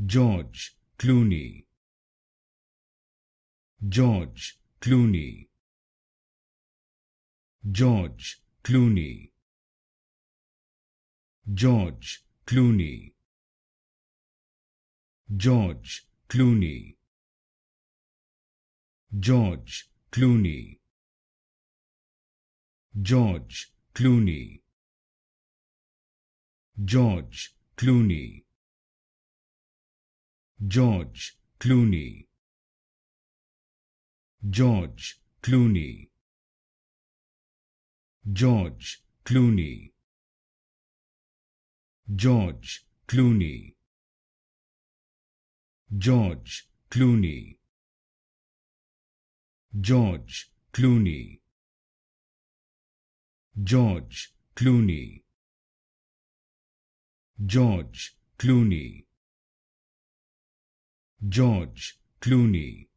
George Clooney, George Clooney, George Clooney, George Clooney, George Clooney, George Clooney, George Clooney, George Clooney, George Clooney, George Clooney, George Clooney, George Clooney, George Clooney, George Clooney, George Clooney, George Clooney, George Clooney,